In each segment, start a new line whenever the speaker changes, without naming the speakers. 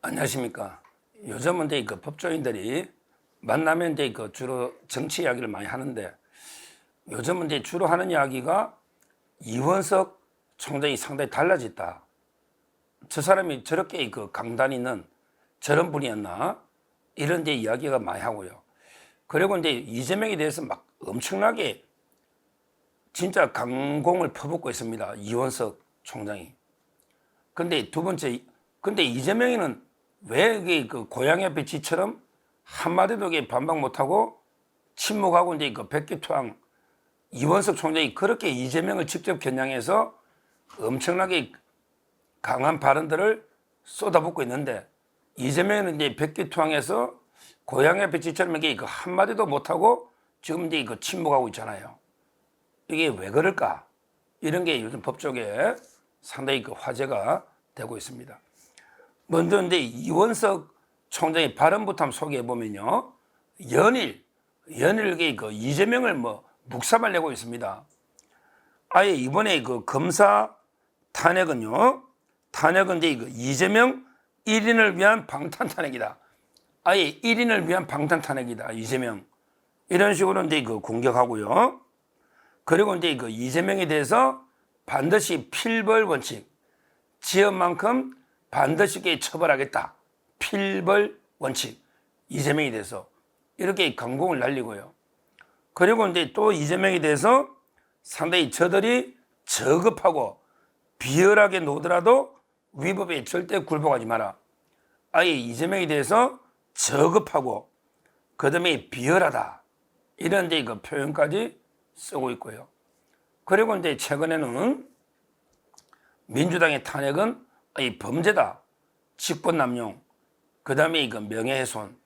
안녕하십니까. 요즘은 이제 그 법조인들이 만나면 이제 그 주로 정치 이야기를 많이 하는데, 요즘은 이제 주로 하는 이야기가 이원석 총장이 상당히 달라졌다. 저 사람이 저렇게 그 강단 있는 저런 분이었나? 이런 이제 이야기가 많이 하고요. 그리고 이제 이재명에 대해서 막 엄청나게 진짜 강공을 퍼붓고 있습니다. 이원석 총장이. 근데 두 번째, 근데 이재명이는 왜 이게 그 고양이 앞에 쥐처럼 한마디도 이게 반박 못하고 침묵하고 이제 그 백기투항 이원석 총장이 그렇게 이재명을 직접 겨냥해서 엄청나게 강한 발언들을 쏟아붓고 있는데, 이재명은 이제 백기투항해서 고양이 앞에 쥐처럼 이게 그 한마디도 못하고 지금 이제 그 침묵하고 있잖아요. 이게 왜 그럴까? 이런 게 요즘 법조계에 상당히 그 화제가 되고 있습니다. 먼저 이제 이원석 총장의 발언부터 한번 소개해 보면요. 연일 그 이재명을 묵살을 내고 있습니다. 아예 이번에 그 검사 탄핵은 이제 그 이재명 1인을 위한 방탄 탄핵이다. 아예 1인을 위한 방탄 탄핵이다. 이재명. 이런 식으로 이제 그 공격하고요. 그리고 이제 그 이재명에 대해서 반드시 필벌 원칙, 지연만큼 반드시 처벌하겠다. 필벌 원칙, 이재명에 대해서 이렇게 강공을 날리고요. 그리고 이제 또 이재명에 대해서 상당히 저들이 저급하고 비열하게 노더라도 위법에 절대 굴복하지 마라. 아예 이재명에 대해서 저급하고 그다음에 비열하다. 이런 이제 그 표현까지 쓰고 있고요. 그리고 이제 최근에는 민주당의 탄핵은 이 범죄다. 직권남용, 그 다음에 이거 명예훼손,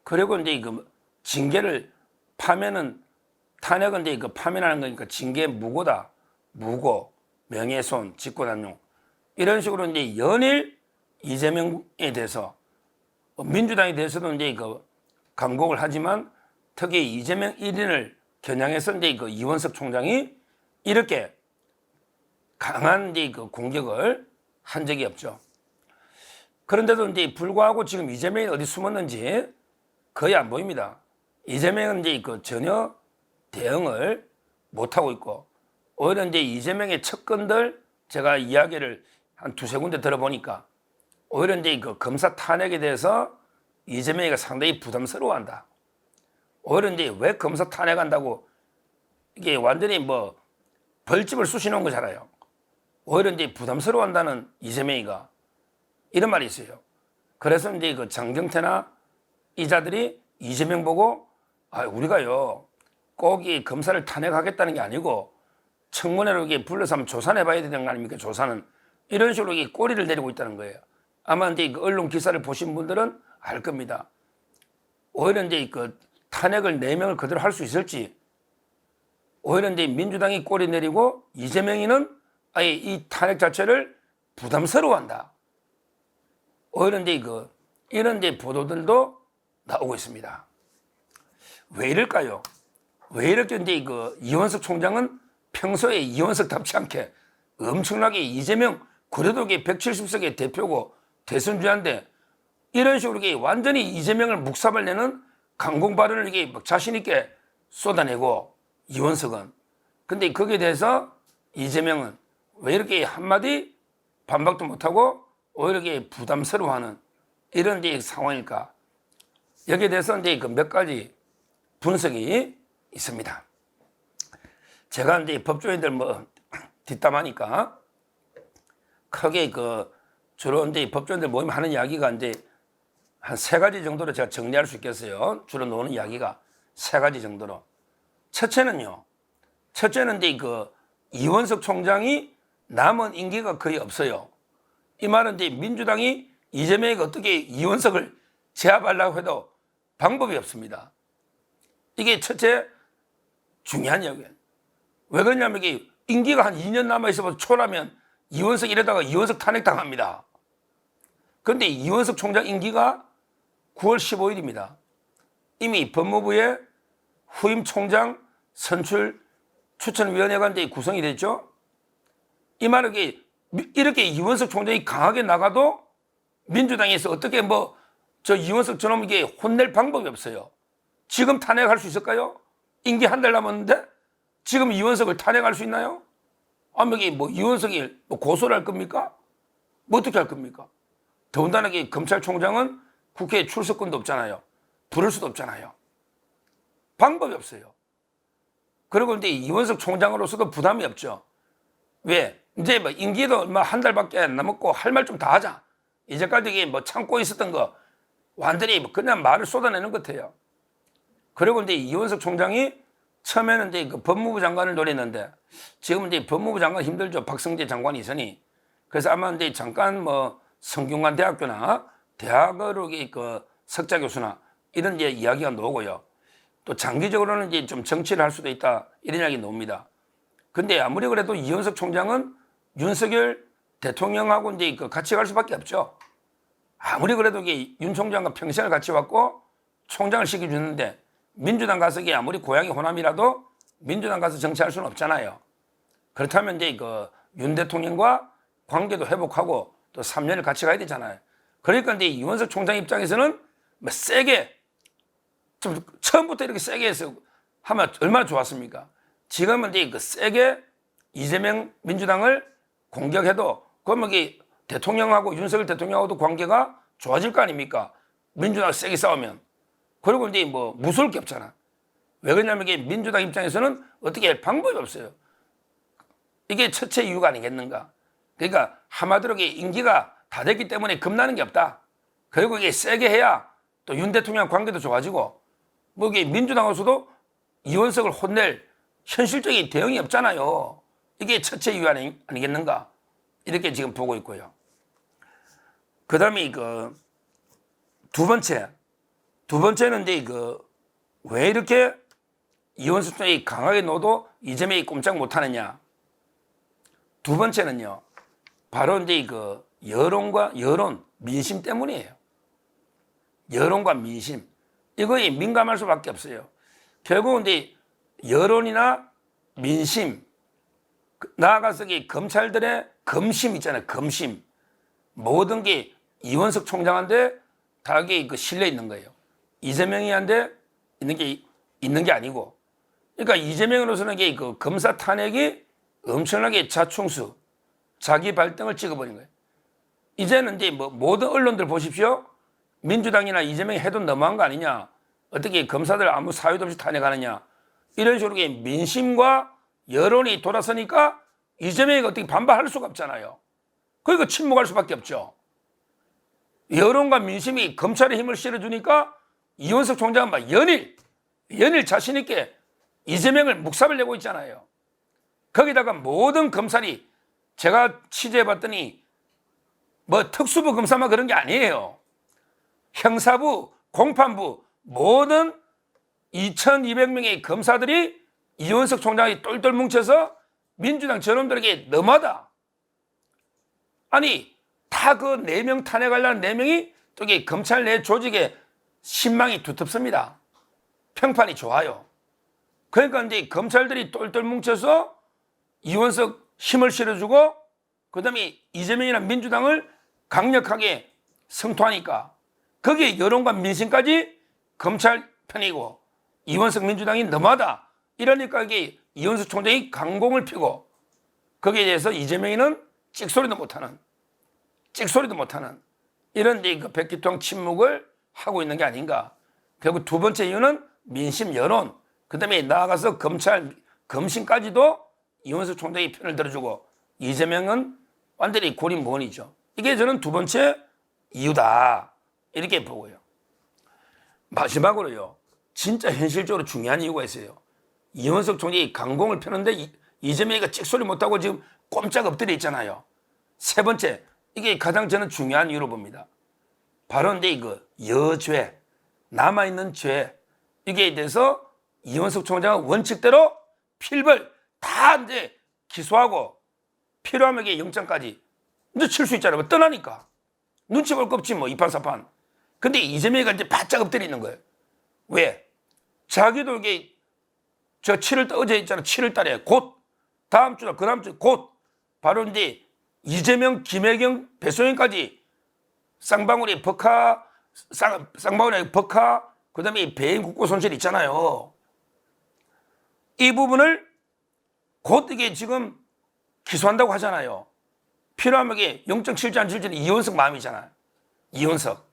그리고 이제 그 징계를 파면은 탄핵은 이제 그 파면하는 거니까 징계 무고다. 무고, 명예훼손, 직권남용 이런 식으로 이제 연일 이재명에 대해서 민주당에 대해서도 이제 그 강공을 하지만 특히 이재명 1인을 겨냥해서 이제 그 이원석 총장이 이렇게 강한 이제 그 공격을 한 적이 없죠. 그런데도 이제 불구하고 지금 이재명이 어디 숨었는지 거의 안 보입니다. 이재명은 이제 그 전혀 대응을 못하고 있고, 오히려 이제 이재명의 측근들 제가 이야기를 한 두세 군데 들어보니까 오히려 이제 그 검사 탄핵에 대해서 이재명이가 상당히 부담스러워한다. 오히려 이제 왜 검사 탄핵한다고 이게 완전히 벌집을 쑤시는 거잖아요. 오히려 이제 부담스러워한다는 이재명이가 이런 말이 있어요. 그래서 이제 그 장경태나 이자들이 이재명 보고 우리가요 꼭 이 검사를 탄핵하겠다는 게 아니고 청문회로 이게 불러서 한번 조사해봐야 되는 거 아닙니까? 조사는 이런 식으로 이 꼬리를 내리고 있다는 거예요. 아마 이제 그 언론 기사를 보신 분들은 알 겁니다. 오히려 이제 그 탄핵을 4명을 그대로 할 수 있을지, 오히려 이제 민주당이 꼬리 내리고 이재명이는 아예 이 탄핵 자체를 부담스러워한다. 오히려 이제 이런 이제 보도들도 나오고 있습니다. 왜 이럴까요? 왜 이렇게 이제 이원석 총장은 평소에 이원석답지 않게 엄청나게 이재명 그래도 170석의 대표고 대선주자인데 이런 식으로 완전히 이재명을 묵살을 내는 강공 발언을 이게 자신 있게 쏟아내고 이원석은, 근데 거기에 대해서 이재명은 왜 이렇게 한마디 반박도 못하고 오히려 이렇게 부담스러워하는 이런 이제 상황일까? 여기에 대해서 이제 몇 가지 분석이 있습니다. 제가 이제 법조인들 뒷담하니까 크게 주로 이제 법조인들 모임 하는 이야기가 이제 한 3가지 정도로 제가 정리할 수 있겠어요. 주로 노는 이야기가 3가지 정도로. 첫째는 이제 이원석 총장이 남은 임기가 거의 없어요. 이 말은 이제 민주당이 이재명이 어떻게 이원석을 제압하려고 해도 방법이 없습니다. 이게 첫째 중요한 이야기예요. 왜 그러냐면 이게 임기가 한 2년 남아있어서 초라면 이원석 이러다가 이원석 탄핵당합니다. 그런데 이원석 총장 임기가 9월 15일입니다. 이미 법무부의 후임 총장 선출 추천위원회가 이제 구성이 됐죠. 이 말은 이렇게 이원석 총장이 강하게 나가도 민주당에서 어떻게 뭐 저 이원석 저놈에게 혼낼 방법이 없어요. 지금 탄핵할 수 있을까요? 임기 한 달 남았는데 지금 이원석을 탄핵할 수 있나요? 아무리 뭐 이원석이 뭐 고소를 할 겁니까? 뭐 어떻게 할 겁니까? 더군다나 검찰총장은 국회에 출석권도 없잖아요. 부를 수도 없잖아요. 방법이 없어요. 그리고 이제 이원석 총장으로서도 부담이 없죠. 왜? 이제 뭐 임기도 얼마 한 달밖에 안 남았고 할 말 좀 다 하자. 이제까지 뭐 참고 있었던 거 완전히 뭐 그냥 말을 쏟아내는 것 같아요. 그리고 이제 이원석 총장이 처음에는 이제 그 법무부 장관을 노렸는데 지금 이제 법무부 장관 힘들죠. 박성재 장관이 있으니. 그래서 아마 이제 잠깐 뭐 성균관 대학교나 대학으로 그 석자 교수나 이런 이제 이야기가 나오고요. 또 장기적으로는 이제 좀 정치를 할 수도 있다 이런 이야기 나옵니다. 근데 아무리 그래도 이원석 총장은 윤석열 대통령하고 이제 그 같이 갈 수밖에 없죠. 아무리 그래도 윤 총장과 평생을 같이 왔고 총장을 시켜주는데 민주당 가서 아무리 고향이 호남이라도 민주당 가서 정치할 수는 없잖아요. 그렇다면 이제 그 윤 대통령과 관계도 회복하고 또 3년을 같이 가야 되잖아요. 그러니까 이제 이원석 총장 입장에서는 뭐 세게 좀 처음부터 이렇게 세게 해서 하면 얼마나 좋았습니까? 지금은 이제 그 세게 이재명 민주당을 공격해도 그러면 대통령하고 윤석열 대통령하고도 관계가 좋아질 거 아닙니까? 민주당 세게 싸우면. 그리고 이제 뭐 무서울 게 없잖아. 왜 그러냐면 이게 민주당 입장에서는 어떻게 할 방법이 없어요. 이게 첫째 이유가 아니겠는가. 그러니까 한마디로 임기가 다 됐기 때문에 겁나는 게 없다. 그리고 이게 세게 해야 또 윤 대통령 관계도 좋아지고 뭐 이게 민주당에서도 이원석을 혼낼 현실적인 대응이 없잖아요. 이게 첫째 이유 아니겠는가. 이렇게 지금 보고 있고요. 그 다음에 그 두 번째는 이제 왜 이렇게 이원석 총장이 강하게 놓도 이재명이 꼼짝 못하느냐. 두 번째는요, 바로 이제 여론, 민심 때문이에요. 여론과 민심. 이거에 민감할 수밖에 없어요. 결국 이제 여론이나 민심, 나아가서 검찰들의 검심 있잖아요. 검심. 모든 게 이원석 총장한테 다 실려 있는 거예요. 이재명이한테 있는 게 아니고. 그러니까 이재명으로서는 그 검사 탄핵이 엄청나게 자충수, 자기 발등을 찍어버린 거예요. 이제는 이제 뭐 모든 언론들 보십시오. 민주당이나 이재명이 해도 너무한 거 아니냐. 어떻게 검사들 아무 사유도 없이 탄핵하느냐. 이런 식으로 민심과 여론이 돌아서니까 이재명이 어떻게 반발할 수가 없잖아요. 그러니까 침묵할 수밖에 없죠. 여론과 민심이 검찰에 힘을 실어주니까 이원석 총장은 막 연일 자신 있게 이재명을 묵살을 내고 있잖아요. 거기다가 모든 검찰이 제가 취재해봤더니 뭐 특수부 검사만 그런 게 아니에요. 형사부, 공판부 모든 2200명의 검사들이 이원석 총장이 똘똘 뭉쳐서 민주당 저놈들에게 너무하다. 아니 다 그 4명 탄핵하려는 4명이 또 이게 검찰 내 조직에 신망이 두텁습니다. 평판이 좋아요. 그러니까 이제 검찰들이 똘똘 뭉쳐서 이원석 힘을 실어주고 그 다음에 이재명이나 민주당을 강력하게 성토하니까 거기에 여론과 민심까지 검찰 편이고 이원석 민주당이 너무하다. 이러니까 이게 이원석 총장이 강공을 피고 거기에 대해서 이재명이는 찍소리도 못하는 이런 그 백기통 침묵을 하고 있는 게 아닌가. 결국 두 번째 이유는 민심 여론, 그 다음에 나아가서 검찰 검심까지도 이원석 총장이 편을 들어주고 이재명은 완전히 고립무원이죠. 이게 저는 두 번째 이유다 이렇게 보고요. 마지막으로요, 진짜 현실적으로 중요한 이유가 있어요. 이원석 총장이 강공을 펴는데 이재명이가 찍소리 못하고 지금 꼼짝 엎드려 있잖아요. 세 번째, 이게 가장 저는 중요한 이유로 봅니다. 바로 이제 여죄, 남아있는 죄, 이게 대해서 이원석 총장은 원칙대로 필벌 다 이제 기소하고 필요하면 이게 영장까지 이제 칠 수 있잖아요. 뭐 떠나니까. 눈치 볼 거 없지 뭐 이판사판. 근데 이재명이가 이제 바짝 엎드려 있는 거예요. 왜? 자기도 이게 저 7월 어제 있잖아. 7월 달에 곧 다음 주나 그 다음 주 곧 바로 이제 이재명, 김혜경, 배소영까지 쌍방울이 버카, 쌍방울이 버카, 그 다음에 배임 국고 손실 있잖아요. 이 부분을 곧 이게 지금 기소한다고 하잖아요. 필요하면 이게 0.7조 안 줄지는 이원석 마음이잖아요. 이원석.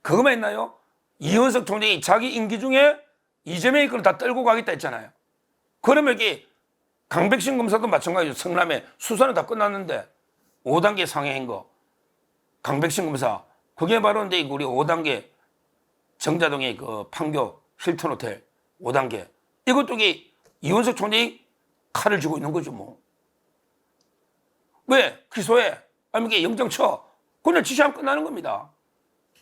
그거만 했나요? 이원석 총장이 자기 임기 중에 이재명의 걸 다 떨고 가겠다 했잖아요. 그러면 이게 강백신 검사도 마찬가지죠. 성남에 수사는 다 끝났는데 5단계 상해인 거. 강백신 검사. 그게 바로 이제 우리 5단계 정자동의 그 판교 힐튼 호텔 5단계. 이것도 이원석 총장이 칼을 쥐고 있는 거죠, 뭐. 왜? 기소해. 아니면 이게 영장 쳐. 그냥 지시하면 끝나는 겁니다.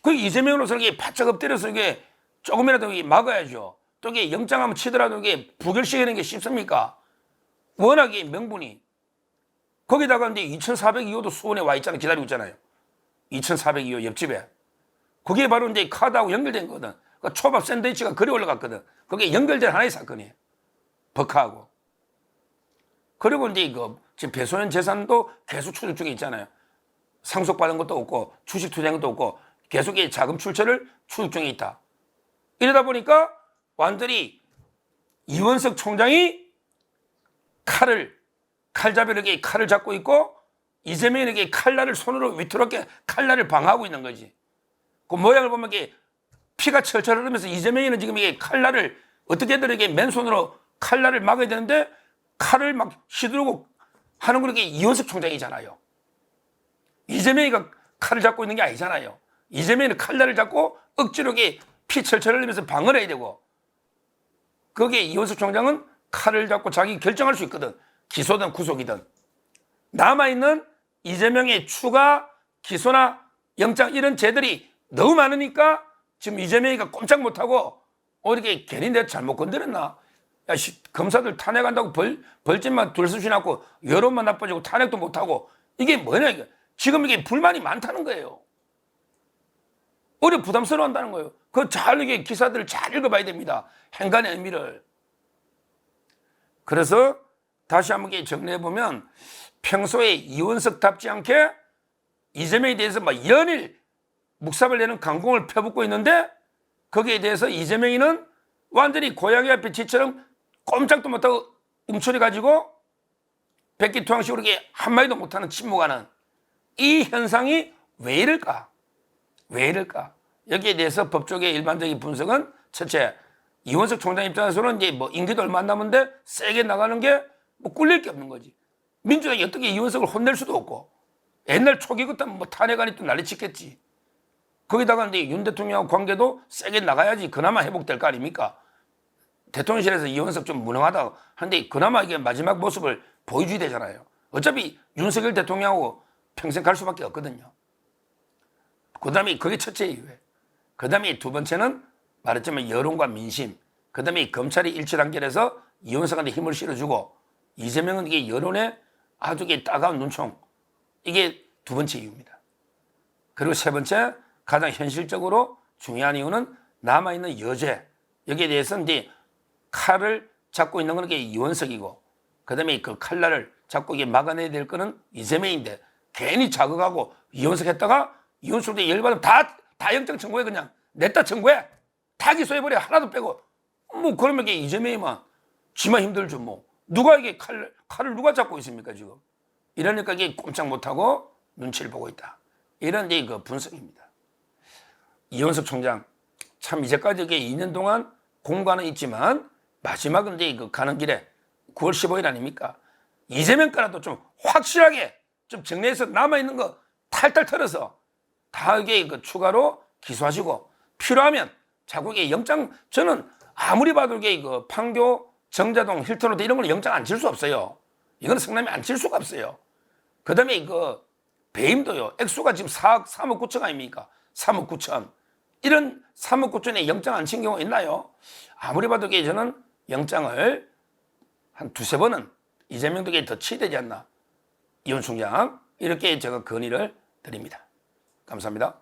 그 이재명으로서는 이게 바짝 엎드려서 이게 조금이라도 이게 막아야죠. 또 이게 영장 한번 치더라도 이게 부결시키는 게 쉽습니까? 워낙에 명분이. 거기다가 이제 2402호도 수원에 와 있잖아요. 기다리고 있잖아요. 2402호 옆집에. 그게 바로 이제 카드하고 연결된 거거든. 그 초밥 샌드위치가 그리 올라갔거든. 그게 연결된 하나의 사건이에요. 버카하고. 그리고 이제 지금 배소연 재산도 계속 추적 중에 있잖아요. 상속받은 것도 없고 주식 투자한 것도 없고 계속 자금 출처를 추적 중에 있다. 이러다 보니까 완전히 이원석 총장이 칼잡이를 칼을 잡고 있고 이재명에게 칼날을 손으로 위태롭게 칼날을 방하고 있는 거지. 그 모양을 보면 피가 철철 흐르면서 이재명이는 지금 이게 칼날을 어떻게든 이게 맨손으로 칼날을 막아야 되는데 칼을 막 휘두르고 하는 건 이원석 총장이잖아요. 이재명이가 칼을 잡고 있는 게 아니잖아요. 이재명이는 칼날을 잡고 억지로 피 철철 흘리면서 방을 해야 되고 거기에 이원석 총장은 칼을 잡고 자기 결정할 수 있거든. 기소든 구속이든. 남아있는 이재명의 추가 기소나 영장 이런 죄들이 너무 많으니까 지금 이재명이가 꼼짝 못하고 이렇게 괜히 내가 잘못 건드렸나? 야, 검사들 탄핵한다고 벌집만 들쑤시나고 여론만 나빠지고 탄핵도 못하고 이게 뭐냐 이게. 지금 이게 불만이 많다는 거예요. 오히려 부담스러워한다는 거예요. 이게 기사들을 잘 읽어봐야 됩니다. 행간의 의미를. 그래서 다시 한번 정리해보면 평소에 이원석답지 않게 이재명에 대해서 연일 묵삽을 내는 강공을 펴붓고 있는데 거기에 대해서 이재명이는 완전히 고양이 앞에 쥐처럼 꼼짝도 못하고 움츠려 가지고 백기투항식으로 한마디도 못하는 침묵하는 이 현상이 왜 이럴까? 왜 이럴까? 여기에 대해서 법조계의 일반적인 분석은 첫째, 이원석 총장 입장에서는 이제 임기도 얼마 안 남은데 세게 나가는 게 꿀릴 게 없는 거지. 민주당이 어떻게 이원석을 혼낼 수도 없고 옛날 초기 같으면 탄핵안이 또 난리 치겠지. 거기다가 이제 윤 대통령하고 관계도 세게 나가야지 그나마 회복될 거 아닙니까? 대통령실에서 이원석 좀 무능하다 하는데 그나마 이게 마지막 모습을 보여줘야 되잖아요. 어차피 윤석열 대통령하고 평생 갈 수밖에 없거든요. 그 다음에 그게 첫째 이유예요. 그 다음에 두 번째는 말했지만 여론과 민심. 그 다음에 검찰이 일치단결해서 이원석한테 힘을 실어주고 이재명은 이게 여론에 아주 따가운 눈총. 이게 두 번째 이유입니다. 그리고 세 번째 가장 현실적으로 중요한 이유는 남아있는 여죄. 여기에 대해서 이제 칼을 잡고 있는 건 이원석이고 그 다음에 그 칼날을 잡고 막아내야 될 거는 이재명인데 괜히 자극하고 이원석 했다가 이원석도 열받으면 다 영장 청구해 그냥 냈다 청구해 다 기소해버려 하나도 빼고 그러면 이재명이만 지만 힘들죠 뭐 누가 칼을 누가 잡고 있습니까 지금 이러니까 꼼짝 못하고 눈치를 보고 있다 이런 그 분석입니다. 이원석 총장 참 이제까지 2년 동안 공과는 있지만 마지막은 가는 길에 9월 15일 아닙니까? 이재명 거라도 좀 확실하게 좀 정리해서 남아있는 거 탈탈 털어서 다 추가로 기소하시고 필요하면 자꾸 영장 저는 아무리 봐도 판교 정자동 힐튼 호텔 이런 거는 영장 안 칠 수 없어요. 이거는 성남이 안 칠 수가 없어요. 그 다음에 배임도요. 액수가 지금 3억 9천 아닙니까? 3억 9천. 이런 3억 9천에 영장 안 친 경우가 있나요? 아무리 봐도 저는 영장을 한 두세 번은 이재명도 더 치야 되지 않나. 이원 총장 이렇게 제가 건의를 드립니다. 감사합니다.